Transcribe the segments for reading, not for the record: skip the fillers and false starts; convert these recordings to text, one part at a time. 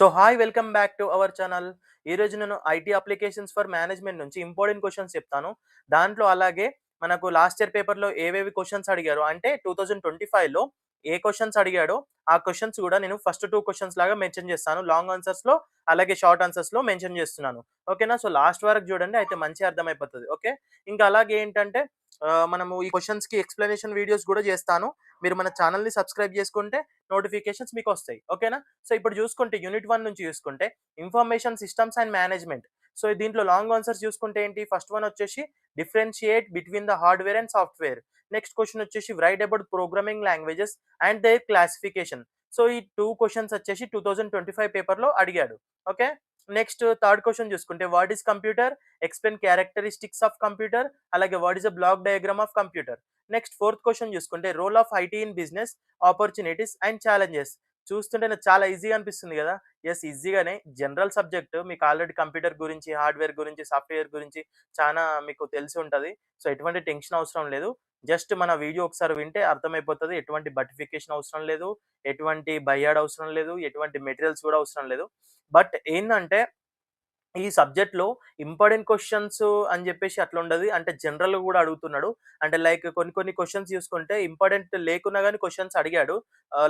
So hi welcome back to our channel. ఈరోజు నేను IT applications for management నుంచి important questions చెప్తాను. దాంట్లో అలాగే మనకు లాస్ట్ ఇయర్ పేపర్‌లో ఏవేవి క్వశ్చన్స్ అడిగారో అంటే 2025లో ఏ క్వశ్చన్స్ అడిగాడో ఆ క్వశ్చన్స్ కూడా నేను ఫస్ట్ 2 క్వశ్చన్స్ లాగా మెన్షన్ చేస్తాను. లాంగ్ ఆన్సర్స్‌లో అలాగే షార్ట్ ఆన్సర్స్‌లో మెన్షన్ చేస్తున్నాను. ఓకేనా? సో లాస్ట్ వరకు చూడండి అయితే మంచిగా అర్థమైపోతది. ఓకే. ఇంకా అలాగే ఏంటంటే మనము ఈ క్వశ్చన్స్‌కి ఎక్స్‌ప్లనేషన్ వీడియోస్ కూడా చేస్తాను. మీరు మన ఛానెల్‌ని సబ్స్క్రైబ్ చేసుకుంటే నోటిఫికేషన్స్ మీకొస్తాయి. ఓకేనా? సో ఇప్పుడు చూసుకుంటే యూనిట్ 1 నుంచి చూసుకుంటే information systems and management. So దీంట్లో లాంగ్ ఆన్సర్స్ చూసుకుంటే ఏంటి? ఫస్ట్ వన్ వచ్చేసి differentiate between the hardware and software. Next question వచ్చేసి write about programming languages and their classification. So ఈ 2 క్వెషన్స్ వచ్చేసి 2025 పేపర్‌లో అడిగాడు. ఓకే. నెక్స్ట్ థర్డ్ క్వెషన్ చూసుకుంటే what is computer? Explain characteristics of computer. అలాగే what is a block diagram of computer. Next fourth question చూసుకుంటే role of IT in business opportunities and challenges. చూస్తుంటే నాకు చాలా ఈజీగా అనిపిస్తుంది కదా! యెస్, ఈజీగానే. జనరల్ సబ్జెక్ట్ మీకు ఆల్రెడీ కంప్యూటర్ గురించి, హార్డ్‌వేర్ గురించి, సాఫ్ట్‌వేర్ గురించి చానా మీకు తెలిసి ఉంటది. సో ఎటువంటి టెన్షన్ అవసరం లేదు. జస్ట్ మన వీడియో ఒకసారి వింటే అర్థమైపోతది. ఎటువంటి బటిఫికేషన్ అవసరం లేదు. ఎటువంటి బయ్యాడ్ అవసరం లేదు. ఎటువంటి మెటీరియల్స్ కూడా అవసరం లేదు. బట్ ఏందంటే ఈ సబ్జెక్ట్‌లో ఇంపార్టెంట్ క్వెషన్స్ అని జెప్పేసి అట్లుండదు. అంటే జనరల్‌గా గూడా అడుగుతున్నాడు. అంటే లైక్ కొన్ని కొన్ని క్వెషన్స్ చూసుకుంటే ఇంపార్టెంట్ లేకున్నా గాని క్వెషన్స్ అడిగాడు.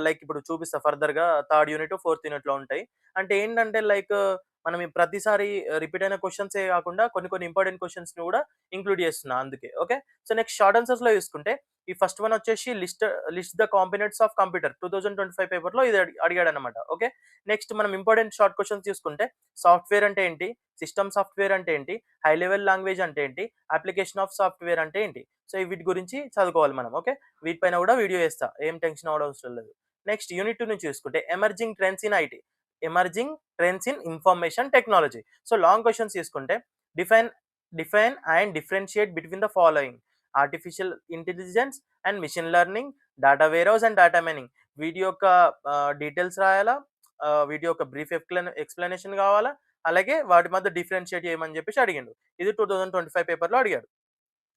లైక్ ఇప్పుడు చూపిస్తా ఫర్దర్‌గా థర్డ్ యూనిట్, ఫోర్త్ యూనిట్‌లో ఉంటాయి. అంటే ఏంటంటే లైక్ మనం ఈ ప్రతిసారి రిపీట్ అయిన క్వెషన్సే గాకుండా కొన్ని కొన్ని ఇంపార్టెంట్ క్వెషన్స్‌ని గూడా ఇంక్లూడ్ చేస్తున్నా అందుకే. ఓకే. సో నెక్స్ట్ షార్ట్ ఆన్సర్స్‌లో చూసుకుంటే ఈ ఫస్ట్ వన్ వచ్చేసి list the components of computer 2025 పేపర్‌లో ఇది అడిగాడన్నమాట. ఓకే. నెక్స్ట్ మనం ఇంపార్టెంట్ షార్ట్ క్వెషన్స్ చూసుకుంటే సాఫ్ట్‌వేర్ అంటే ఏంటి? సిస్టమ్ సాఫ్ట్‌వేర్ అంటే ఏంటి? హై లెవెల్ లాంగ్వేజ్ అంటే ఏంటి? అప్లికేషన్ ఆఫ్ సాఫ్ట్‌వేర్ అంటే ఏంటి? సో వీటి గురించి చదువుకోవాలి మనం. ఓకే. వీటిపైన కూడా వీడియో చేస్తా. ఏం టెన్షన్ అవ్వనవసరం లేదు. నెక్స్ట్ యూనిట్ 2 నుంచి చూసుకుంటే emerging trends in IT. Emerging trends in information technology. So long questions తీసుకుంటే define define and differentiate between the following artificial intelligence and machine learning, data warehouse and data mining. వీటి యొక్క details రాయాలా? వీటి యొక్క brief explanation కావాలా? అలాగే వాటి మధ్య differentiate చేయమని చెప్పేసి అడిగిండు. ఇది 2025 పేపర్‌లో అడిగాడు.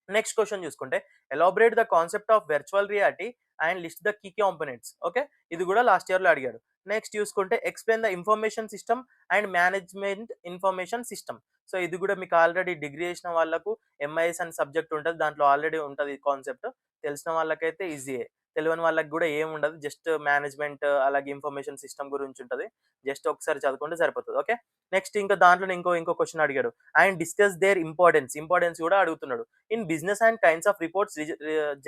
నెక్స్ట్ క్వెషన్ చూసుకుంటే elaborate the concept of virtual reality and list the key components. Okay. ఇది కూడా లాస్ట్ ఇయర్‌లో అడిగాడు. నెక్స్ట్ చూసుకుంటే explain the information system and management information system. So ఇది కూడా మీకు ఆల్రెడీ డిగ్రీ చేసిన వాళ్ళకు ఎంఐఎస్ అనే సబ్జెక్ట్ ఉంటది. దాంట్లో ఆల్రెడీ ఉంటది ఈ కాన్సెప్ట్. తెలిసిన వాళ్ళకైతే ఈజీయే. తెలియని వాళ్ళకి కూడా ఏముండదు. జస్ట్ మేనేజ్మెంట్ అలాగే ఇన్ఫర్మేషన్ సిస్టమ్ గురించి ఉంటది. జస్ట్ ఒకసారి చదువుకుంటే సరిపోతది. ఓకే. నెక్స్ట్ ఇంకా దాంట్లోనే ఇంకో క్వెషన్ అడిగాడు. అండ్ డిస్కస్ దేర్ ఇంపార్టెన్స్ కూడా అడుగుతున్నాడు. In business and kinds of reports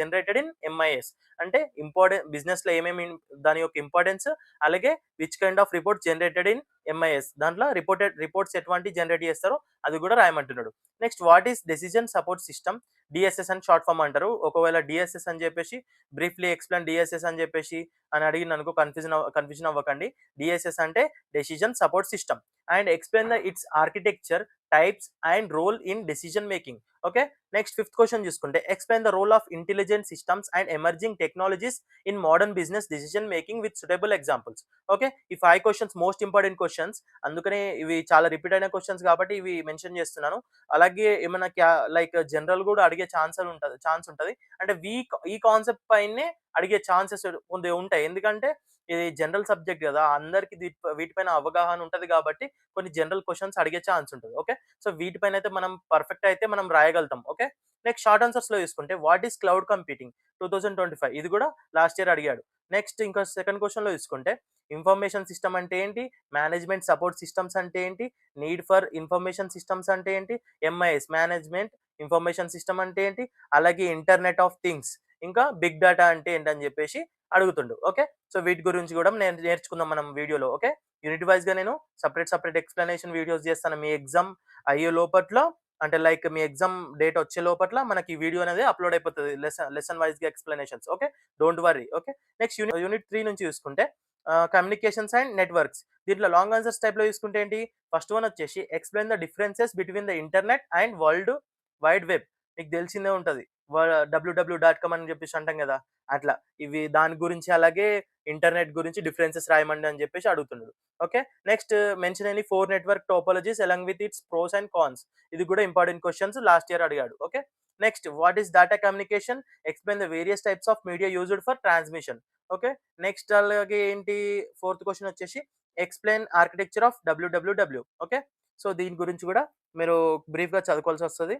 generated in MIS. అంటే బిజినెస్‌లో ఏమేమి దాని యొక్క ఇంపార్టెన్స్, అలాగే which kind of reports generated in MIS. దాంట్లో రిపోర్ట్స్ ఎటువంటివి జనరేట్ చేస్తారో అది కూడా రాయమంటున్నాడు. Next what is decision support system? DSS అని షార్ట్ ఫార్మ్ అంటారు. ఒకవేళ డిఎస్ఎస్ అని చెప్పేసి బ్రీఫ్‌లీ ఎక్స్‌ప్లెయిన్ డిఎస్ఎస్ అని చెప్పేసి అని అడిగిందనుకో కన్‌ఫ్యూజన్ అవ్వకండి. డిఎస్ఎస్ అంటే decision support system. And explain its architecture, types and role in decision making. Okay. Next fifth question చూసుకుంటే explain the role of intelligent systems and emerging technologies in modern business decision making with suitable examples. Okay. ఈ 5 questions most important questions. అందుకనే ఇవి చాలా repeat అయిన questions కాబట్టి ఇవి mention చేస్తున్నాను. అలాగే ఏమైనా లైక్ జనరల్ కూడా అడిగే ఛాన్స్ ఉంటది. అంటే ఈ కాన్సెప్ట్ పైనే అడిగే ఛాన్సెస్ కొద్దిగా ఉంటాయి. ఎందుకంటే ఇది జనరల్ సబ్జెక్ట్ కదా! అందరికి వీటిపైన అవగాహన ఉంటది కాబట్టి కొన్ని జనరల్ క్వెషన్స్ అడిగే ఛాన్స్ ఉంటది. ఓకే. సో వీటిపైన అయితే మనం పర్ఫెక్ట్ అయితే మనం రాయగలుగుతాం. ఓకే. నెక్స్ట్ షార్ట్ ఆన్సర్స్‌లో చూసుకుంటే వాట్ ఈస్ క్లౌడ్ కంప్యూటింగ్ 2025 ఇది కూడా లాస్ట్ ఇయర్ అడిగాడు. నెక్స్ట్ ఇంకా సెకండ్ క్వెషన్‌లో చూసుకుంటే ఇన్ఫర్మేషన్ సిస్టమ్ అంటే ఏంటి? మేనేజ్మెంట్ సపోర్ట్ సిస్టమ్స్ అంటే ఏంటి? నీడ్ ఫర్ ఇన్ఫర్మేషన్ సిస్టమ్స్ అంటే ఏంటి? ఎంఐఎస్ మేనేజ్మెంట్ ఇన్ఫర్మేషన్ సిస్టమ్ అంటే ఏంటి? అలాగే ఇంటర్నెట్ ఆఫ్ థింగ్స్, ఇంకా బిగ్ డేటా అంటే ఏంటని చెప్పేసి అడుగుతుండు. ఓకే. సో వీటి గురించి కూడా నేర్చుకుందాం మనం వీడియోలో. ఓకే. యూనిట్ వైస్‌గా నేను సెపరేట్ ఎక్స్‌ప్లనేషన్ వీడియోస్ చేస్తాను. మీ ఎగ్జామ్ అయ్యే లోపట్ల అంటే లైక్ మీ ఎగ్జామ్ డేట్ వచ్చే లోపట్ల మనకి ఈ వీడియో అనేది అప్‌లోడ్ అయిపోతది. లెసన్ వైస్‌గా explanations. Okay. Don't worry. Okay. Next unit 3 నుంచి చూసుకుంటే కమ్యూనికేషన్స్ అండ్ నెట్వర్క్స్. దీంట్లో లాంగ్ ఆన్సర్స్ టైప్‌లో చూసుకుంటే ఏంటి? ఫస్ట్ వన్ వచ్చేసి explain the differences between the internet and world wide web. మీకు తెలిసిందే ఉంటది. www.com అని చెప్పేసి అంటాం కదా! అట్లా. ఇవి దాని గురించి అలాగే ఇంటర్నెట్ గురించి డిఫరెన్సెస్ రాయమండి అని చెప్పేసి అడుగుతున్నాడు. Okay. Next mention any 4 network topologies along with its pros and cons. ఇది కూడా ఇంపార్టెంట్ క్వెషన్స్ లాస్ట్ ఇయర్ అడిగాడు. Okay. Next what is data communication? Explain the various types of media used for transmission. Okay. Next అలాగే ఏంటి fourth question వచ్చేసి explain architecture of WWW. Okay. So, దీని గురించి గూడా మీరు బ్రీఫ్‌గా చదువుకోవాల్సొస్తది.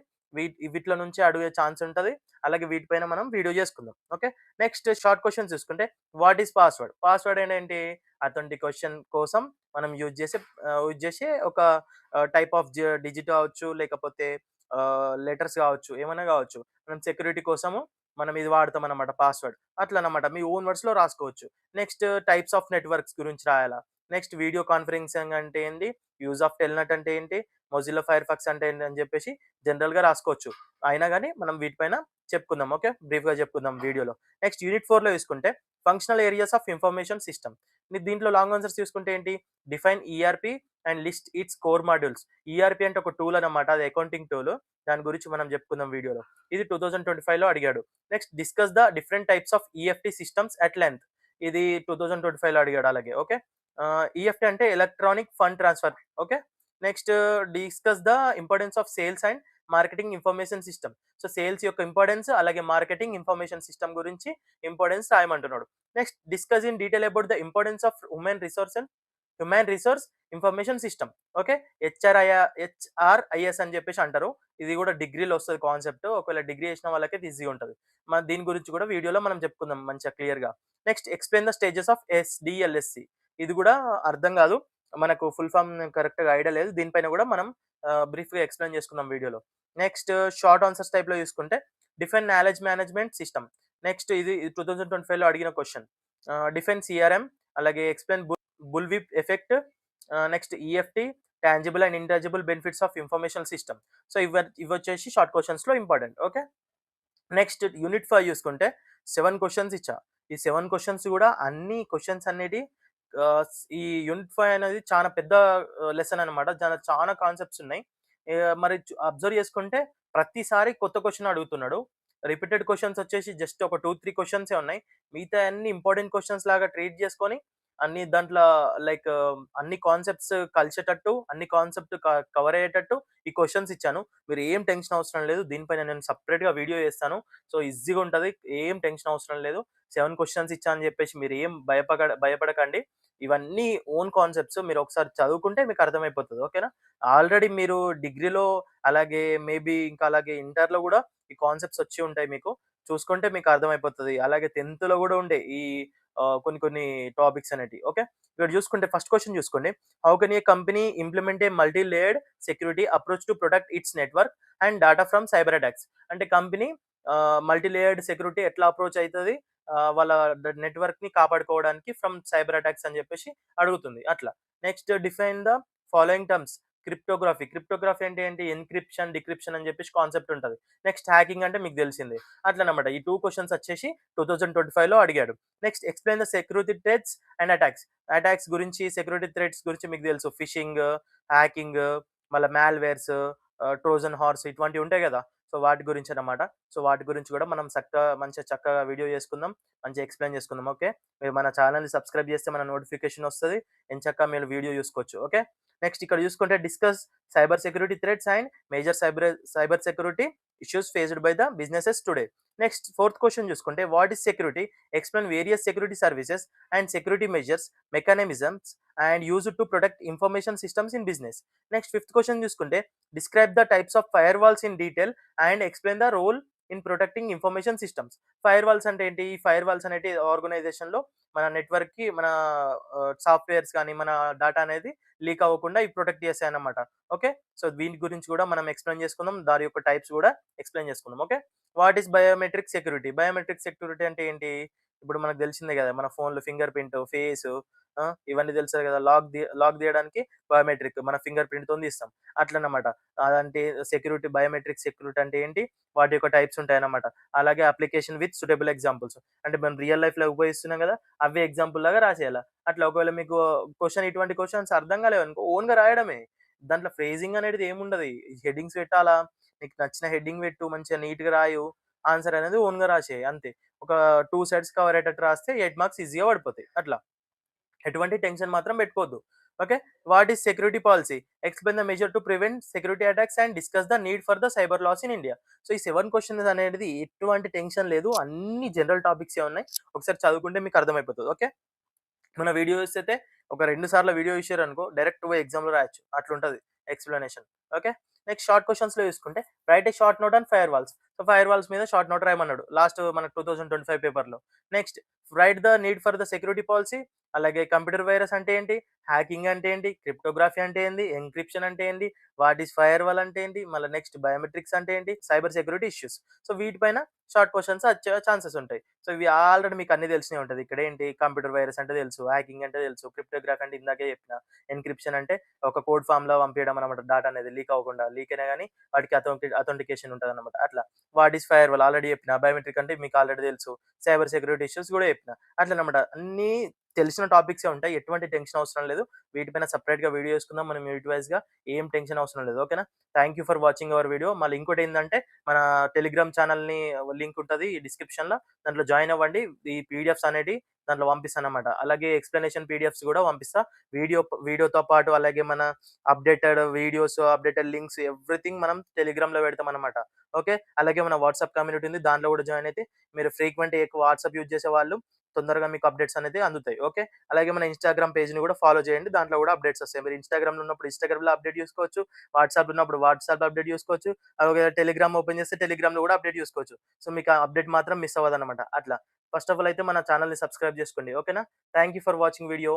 వీటిలో నుంచి అడిగే ఛాన్స్ ఉంటది. అలాగే వీటిపైన మనం వీడియో చేసుకుందాం. ఓకే. నెక్స్ట్ షార్ట్ క్వెషన్స్ చూసుకుంటే వాట్ ఈస్ పాస్‌వర్డ్? పాస్‌వర్డ్ అంటే ఏంటి? అథెంటికేషన్ కోసం మనం యూజ్ చేసే ఒక టైప్ ఆఫ్ డిజిట్ కావచ్చు, లేకపోతే లెటర్స్ కావచ్చు, ఏమన్నా కావచ్చు. మనం సెక్యూరిటీ కోసము మనం ఇది వాడతామనమాట పాస్‌వర్డ్. అట్లనమాట. మీ ఓన్ వర్డ్స్‌లో రాసుకోవచ్చు. నెక్స్ట్ టైప్స్ ఆఫ్ నెట్వర్క్స్ గురించి రాయాలా. నెక్స్ట్ వీడియో కాన్ఫరెన్సింగ్ అంటే ఏంటి? యూజ్ ఆఫ్ టెల్‌నెట్ అంటే ఏంటి? మొజిల్లా ఫైర్‌ఫాక్స్ అంటే ఏంటి? అని చెప్పేసి జనరల్‌గా రాసుకోవచ్చు. అయినా గాని మనం వీటిపైన చెప్పుకుందాం. ఓకే. బ్రీఫ్‌గా చెప్పుకుందాం వీడియోలో. నెక్స్ట్ యూనిట్ 4లో చూసుకుంటే functional areas of information system. దీంట్లో లాంగ్ ఆన్సర్స్ చూసుకుంటే ఏంటి? Define ERP and list it's core modules. ERP అంటే ఒక టూల్ అన్నమాట. అది అకౌంటింగ్ టూల్. దాని గురించి మనం చెప్పుకుందాం వీడియోలో. ఇది 2025లో అడిగాడు. Next discuss the different types of EFT systems at length. ఇది 2025లో అడిగాడు అలాగే. ఓకే. ఈఎఫ్టీ అంటే electronic fund transfer. Okay. Next discuss the importance of sales and marketing information system. So, sales యొక్క ఇంపార్టెన్స్ అలాగే మార్కెటింగ్ ఇన్ఫర్మేషన్ సిస్టమ్ గురించి importance రాయమంటున్నాడు. Next discuss in detail about the importance of human resource information system. Okay. HRIS అని చెప్పేసి అంటారు. ఇది కూడా డిగ్రీలో వస్తది కాన్సెప్ట్. ఒకవేళ డిగ్రీ చేసిన వాళ్ళకైతే ఈజీగా ఉంటది. దీని గురించి కూడా వీడియోలో మనం చెప్పుకుందాం మంచిగా క్లియర్‌గా. Next explain the stages of SDLSC. ఇది కూడా అర్థం కాదు. మనకు ఫుల్ ఫార్మ్ కరెక్ట్‌గా ఐడియా లేదు. దీనిపైన కూడా మనం బ్రీఫ్‌గా ఎక్స్‌ప్లెయిన్ చేసుకుందాం వీడియోలో. నెక్స్ట్ షార్ట్ ఆన్సర్స్ టైప్‌లో చూసుకుంటే define knowledge management system. Next ఇది 2025లో అడిగిన క్వెషన్. డిఫైన్ సీఆర్ఎం, అలాగే explain bullwhip effect, next EFT, tangible and intangible benefits of information system. So, ఇవొచ్చేసి షార్ట్ క్వెషన్స్‌లో ఇంపార్టెంట్. ఓకే. నెక్స్ట్ యూనిట్ 5 చూసుకుంటే 7 క్వెషన్స్ ఇచ్చా. ఈ 7 క్వెషన్స్ కూడా అన్ని క్వెషన్స్ అనేటివి ఈ యూనిట్ 5 అనేది చాలా పెద్ద లెసన్ అనమాట. చానా కాన్సెప్ట్స్ ఉన్నాయి. మరి అబ్జర్వ్ చేసుకుంటే ప్రతిసారి కొత్త క్వెషన్ అడుగుతున్నాడు. రిపీటెడ్ క్వెషన్స్ వచ్చేసి జస్ట్ ఒక 2, 3 క్వెషన్సే ఉన్నాయి. మిగతా అన్ని ఇంపార్టెంట్ క్వెషన్స్ లాగా ట్రీట్ చేసుకొని అన్ని దాంట్లో లైక్ అన్ని కాన్సెప్ట్స్ కలిసేటట్టు, అన్ని కాన్సెప్ట్ కవర్ అయ్యేటట్టు ఈ క్వెషన్స్ ఇచ్చాను. మీరు ఏం టెన్షన్ అవసరం లేదు. దీనిపైన నేను సెపరేట్‌గా వీడియో చేస్తాను. సో, ఈజీగా ఉంటది. ఏం టెన్షన్ అవసరం లేదు. 7 క్వెషన్స్ ఇచ్చా అని చెప్పేసి మీరు ఏం భయపడకండి. ఇవన్నీ ఓన్ కాన్సెప్ట్స్. మీరు ఒకసారి చదువుకుంటే మీకు అర్థమైపోతది. ఓకేనా? ఆల్రెడీ మీరు డిగ్రీలో అలాగే మేబీ ఇంకా అలాగే ఇంటర్‌లో గూడా ఈ కాన్సెప్ట్స్ వచ్చి ఉంటాయి మీకు. చూసుకుంటే మీకు అర్థమైపోతది. అలాగే 10థ్‌లో గూడా ఉండే ఈ కొన్ని కొన్ని టాపిక్స్ అనేటివి. ఓకే. ఇక్కడ చూసుకుంటే ఫస్ట్ క్వెషన్ చూసుకోండి. How can A company implement a multi layered security approach to protect it's network and data from cyber attacks. అంటే కంపెనీ మల్టీ లేయర్డ్ సెక్యూరిటీ ఎట్లా అప్రోచ్ అయితది? వాళ్ళ నెట్వర్క్‌ని కాపాడుకోవడానికి ఫ్రమ్ సైబర్ అటాక్స్ అని చెప్పేసి అడుగుతుంది అట్లా. Next define the following terms. Cryptography. Cryptography అంటే ఏంటి? ఎన్‌క్రిప్షన్, డిక్రిప్షన్ అని చెప్పేసి కాన్సెప్ట్ ఉంటది. నెక్స్ట్ హ్యాకింగ్ అంటే మీకు తెలిసిందే. అట్లనమాట. ఈ 2 క్వెషన్స్ వచ్చేసి 2025లో అడిగాడు. Next explain the security threats and attacks. Attacks గురించి, సెక్యూరిటీ థ్రెట్స్ గురించి మీకు తెలుసు. ఫిషింగ్, హ్యాకింగ్, మళ్ళా మాల్‌వేర్స్, ట్రోజన్ హార్స్ ఇటువంటివి ఉంటాయి గదా! సో, వాటి గురించనమాట. సో, వాటి గురించి గూడా మనం మంచిగా చక్కగా వీడియో చేసుకుందాం. మంచిగా ఎక్స్‌ప్లెయిన్ చేసుకుందాం. ఓకే. మీరు మన ఛానెల్‌ని సబ్స్క్రైబ్ చేస్తే మన నోటిఫికేషన్ వస్తది. ఎంచక్కా మీరు వీడియో చూసుకోవచ్చు. ఓకే. నెక్స్ట్ ఇక్కడ చూసుకుంటే discuss cyber security threats and major cyber security issues faced by the businesses today. Next fourth question చూసుకుంటే what is security? Explain various security services and security measures, mechanisms and used to protect information systems in business. Next fifth question చూసుకుంటే describe the types of firewalls in detail and explain the role in protecting information systems. Firewalls అంటే ఏంటి? ఈ firewalls అనేటివి ఆర్గనైజేషన్‌లో మన నెట్వర్క్‌కి మన softwares గాని, మన డేటా అనేది లీక్ అవ్వకుండా ఇవి ప్రొటెక్ట్ చేస్తాయన్నమాట. ఓకే. సో, దీని గురించి కూడా మనం ఎక్స్‌ప్లెయిన్ చేసుకుందాం. దాని యొక్క టైప్స్ కూడా ఎక్స్‌ప్లెయిన్ చేసుకుందాం. Okay. What is biometric security? Biometric security అంటే ఏంటి? ఇప్పుడు మనకు తెలిసిందే గదా! మన ఫోన్‌లో ఫింగర్ ప్రింట్, ఫేసు, ఇవన్నీ తెలుస్తది గదా! లాక్ తీయడానికి బయోమెట్రిక్ మన ఫింగర్ ప్రింట్‌తోని తీస్తాం. అట్లనమాట. అదంటే బయోమెట్రిక్ సెక్యూరిటీ అంటే ఏంటి? వాటి యొక్క టైప్స్ ఉంటాయన్నమాట. అలాగే అప్లికేషన్ విత్ సూటబుల్ ఎగ్జాంపుల్స్. అంటే మనం రియల్ లైఫ్‌లో ఉపయోగిస్తున్నాం గదా! అవే ఎగ్జాంపుల్ లాగా రాసేయాల. అట్లా ఒకవేళ మీకు ఇటువంటి క్వెషన్స్ అర్థం కాలేవనుకో ఓన్‌గా రాయడమే. దాంట్లో ఫ్రేజింగ్ అనేది ఏముండదు. హెడ్డింగ్స్ పెట్టాలా, నీకు నచ్చిన హెడ్డింగ్ పెట్టు, మంచిగా నీట్‌గా రాయు. ఆన్సర్ అనేది ఓన్‌గా రాసేయి అంతే. ఒక 2 సైడ్స్ కవర్ అయ్యేటట్టు రాస్తే 8 మార్క్స్ ఈజీగా పడిపోతాయి. అట్లా. ఎటువంటి టెన్షన్ మాత్రం పెట్టుకోవద్దు. Okay. What is security policy? Explain the measure to prevent security attacks and discuss the need for the cyber laws in India. So, ఈ 7 క్వెషన్స్ అనేది ఎటువంటి టెన్షన్ లేదు. అన్ని జనరల్ టాపిక్సే ఉన్నాయి. ఒకసారి చదువుకుంటే మీకు అర్థమైపోతది. ఓకే. మన వీడియోస్ అయితే ఒక 2 సార్లు వీడియో చూసిర్రనుకో డైరెక్ట్ పోయి ఎగ్జామ్‌లో రాయొచ్చు. అట్లుంటది ఎక్స్‌ప్లనేషన్. ఓకే. నెక్స్ట్ షార్ట్ క్వెషన్స్‌లో చూసుకుంటే write a short note on firewalls. So, firewalls మీద షార్ట్ నోట్ రాయమన్నాడు. లాస్ట్ మనకు 2025 పేపర్‌లో. Next write the need for the security policy. అలాగే కంప్యూటర్ వైరస్ అంటే ఏంటి? హ్యాకింగ్ అంటే ఏంటి? క్రిప్టోగ్రఫీ అంటే ఏంది? ఎన్క్రిప్షన్ అంటే ఏంటి? వాట్ ఈస్ ఫైర్ వాల్ అంటే ఏంటి? మళ్ళీ నెక్స్ట్ బయోమెట్రిక్స్ అంటే ఏంటి? Cyber security issues. సో, వీటిపైన షార్ట్ క్వెషన్స్ వచ్చే ఛాన్సెస్ ఉంటాయి. సో, ఇవి ఆల్రెడీ మీకు అన్నీ తెలిసినే ఉంటది. ఇక్కడేంటి కంప్యూటర్ వైరస్ అంటే తెలుసు. హ్యాకింగ్ అంటే తెలుసు. క్రిప్టోగ్రఫీ అంటే ఇందాకే చెప్పిన. ఎన్క్రిప్షన్ అంటే ఒక కోడ్ ఫార్మ్‌లో పంపియడం అన్నమాట. డాటా అనేది లీక్ అవ్వకుండా. లీక్ అయినా గాని వాటికి అథెంటికేషన్ ఉంటదన్నమాట. అట్లా. What is fire wall already చెప్పిన. బయోమెట్రిక్ అంటే మీకు ఆల్రెడీ తెలుసు. సైబర్ సెక్యూరిటీ ఇష్యూస్ కూడా చెప్పిన. అట్లనమాట. అన్నీ తెలిసిన టాపిక్సే ఉంటాయి. ఎటువంటి టెన్షన్ అవసరం లేదు. వీటిపైన సెపరేట్‌గా వీడియో చేసుకుందాం. మనం యూనిట్ వైస్‌గా ఏం టెన్షన్ అవసరం లేదు. ఓకేనా? Thank you for watching our video. మళ్ళీ ఇంకోటేందంటే మన టెలిగ్రామ్ ఛానెల్‌ని లింక్ ఉంటది డిస్క్రిప్షన్‌లో. దాంట్లో జాయిన్ అవ్వండి. ఈ పీడీఎఫ్స్ అనేటివి దాంట్లో పంపిస్తానన్నమాట. అలాగే ఎక్స్‌ప్లనేషన్ పీడీఎఫ్స్ కూడా పంపిస్తా. వీడియోతో పాటు అలాగే మన updated videos, updated links everything మనం టెలిగ్రామ్‌లో పెడతామన్నమాట. ఓకే. అలాగే మన వాట్సాప్ కమ్యూనిటీ ఉంది. దాంట్లో కూడా జాయిన్ అయితే మీరు ఫ్రీక్వెంట్ ఎక్కువ వాట్సాప్ యూజ్ చేసేవాళ్ళు తొందరగా మీకు అప్డేట్స్ అనేది అందుతాయి. ఓకే. అలాగే మన ఇన్‌స్టాగ్రామ్ పేజ్‌ని కూడా ఫాలో చేయండి. దాంట్లో కూడా అప్డేట్స్ వస్తాయి. మీరు ఇన్‌స్టాగ్రామ్‌లో ఉన్నప్పుడు ఇన్‌స్టాగ్రామ్‌లో అప్డేట్ చూసుకోవచ్చు. వాట్సాప్‌లో ఉన్నప్పుడు వాట్సాప్‌లో అప్డేట్ చూసుకోవచ్చు. అలాగే టెలిగ్రామ్ ఓపెన్ చేస్తే టెలిగ్రామ్‌లో కూడా అప్డేట్ చూసుకోవచ్చు. సో, మీకు ఆ అప్డేట్ మాత్రం మిస్ అవ్వదన్నమాట. అట్లా. ఫస్ట్ ఆఫ్ ఆల్ అయితే మన ఛానెల్‌ని సబ్స్క్రైబ్ చేసుకోండి. ఓకేనా? Thank you for watching video.